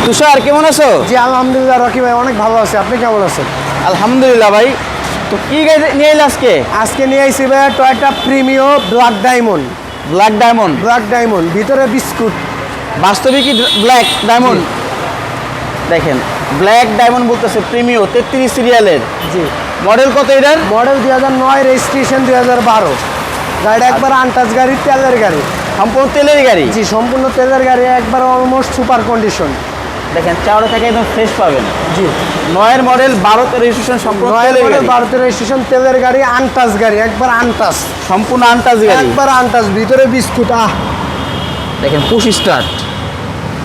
তুষার কেমন আছো? জি আলহামদুলিল্লাহ রকি ভাই অনেক ভালো আছে। আপনি কেমন আছেন? আলহামদুলিল্লাহ ভাই। তো কি গাড়ি নিয়ে এলে আজকে? আজকে নিয়ে আইছি ভাই Toyota Premio black diamond. Black diamond. Black diamond ভিতরে বিস্কুট। বাস্তবে কি ব্ল্যাক ডায়মন্ড? দেখেন ব্ল্যাক ডায়মন্ড বলতেছে প্রিমিও 33 সিরিয়ালের। জি মডেল কত এটার? Model 2009, registration 2012। গাড়িটা একবার আনটাচ গাড়ি, তেলের গাড়ি। সম্পূর্ণ তেলের গাড়ি। জি সম্পূর্ণ তেলের গাড়ি, একবার অলমোস্ট সুপার কন্ডিশন। দেখেন চাওড়া থেকে একদম ফ্রেশ পাবেন। জি 9 মডেল 12 রেজিস্ট্রেশন সম্পূর্ণ তেলের গাড়ি। ভারতের রেজিস্ট্রেশন তেলের গাড়ি, আনটাচ গাড়ি, একবার আনটাচ। সম্পূর্ণ আনটাচ গাড়ি। একবার আনটাচ, ভিতরে বিস্কুট। দেখেন পুশ স্টার্ট,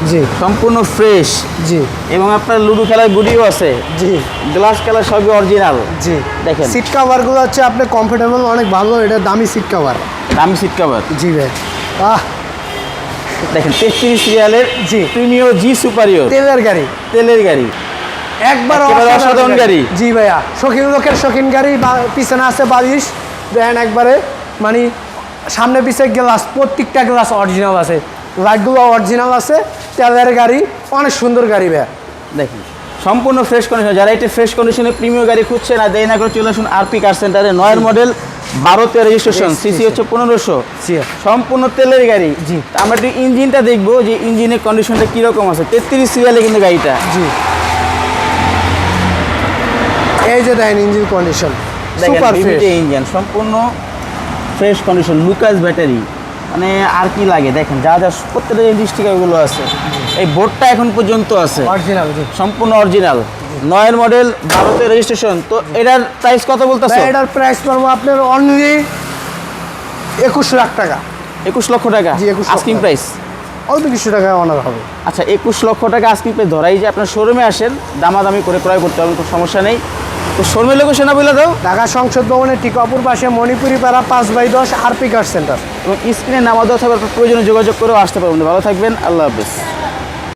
জি সম্পূর্ণ ফ্রেশ। জি এবং আপনার লুডো খেলার গুডিও আছে। জি গ্লাস কালার সবই অরিজিনাল। জি দেখেন সিট কাভারগুলো হচ্ছে আপনি কমফোর্টেবল, অনেক ভালো। এটা দামি সিট কাভার। দামি সিট কভার। জি ভাই দেখেন 33 সিরিয়ালের জি প্রিমিও জি সুপারিয়র তেলের গাড়ি, তেলের গাড়ি। একবার একেবারে অসাধারণ গাড়ি। জি ভাইয়া শৌখিন লোকের শৌখিন গাড়ি। পিছনে আছে বালিশ দেন একবারে, মানে সামনে পিছে গ্লাস, প্রত্যেকটা গ্লাস অরিজিনাল আছে, লাইটগুলো অরিজিনাল আছে। তেলের গাড়ি, অনেক সুন্দর গাড়ি ভাইয়া। দেখুন সম্পূর্ণ ফ্রেশ কন্ডিশন। যারা এটা ফ্রেশ কন্ডিশনে প্রিমিয়াম গাড়ি খুঁজছে না, দেরি না করে চলে আসুন আরপি কার সেন্টারে। 9 মডেল 12 রেজিস্ট্রেশন, সিসি হচ্ছে 1500। জি সম্পূর্ণ তেলের গাড়ি। জি আমরা একটু ইঞ্জিনটা দেখবো যে ইঞ্জিনের কন্ডিশনটা কীরকম আছে। 33 সিরিয়ালে কিন্তু গাড়িটা। জি এই যে দেখেন engine condition super fresh engine, সম্পূর্ণ ফ্রেশ কন্ডিশন। লুকাস ব্যাটারি, মানে আর কি লাগে। দেখেন যা যা প্রত্যেকটা স্টিকারগুলো আছে, এই বোর্ডটা এখন পর্যন্ত আছে অরিজিনাল। জি সম্পূর্ণ অরিজিনাল। 9 model 12 registration. তো এটার প্রাইস কত বলতেছে? এটার প্রাইস পড়বো আপনার অনলি 21 লাখ টাকা। 21 লক্ষ টাকা জি, 21 লক্ষ আস্কিং টাকা। প্রাইস। অল্প কিছু টাকা অনার হবে। আচ্ছা 21 লক্ষ টাকা আস্কিং প্রাইস ধরাই যে আপনার শোরুমে আসেন, দামাদামি করে ক্রয় করতে হবে, কোনো সমস্যা নেই। তো শোরুমের লোকেশন বলে দাও। ঢাকা সংসদ ভবনের ঠিক অপর পাশে মণিপুরি পাড়া 5/10 আরপি কার সেন্টার। এবং স্ক্রিনে নামা দেওয়া থাকবে, আপনার প্রয়োজনে যোগাযোগ করেও আসতে পারবেন। ভালো থাকবেন, আল্লাহ হাফেজ।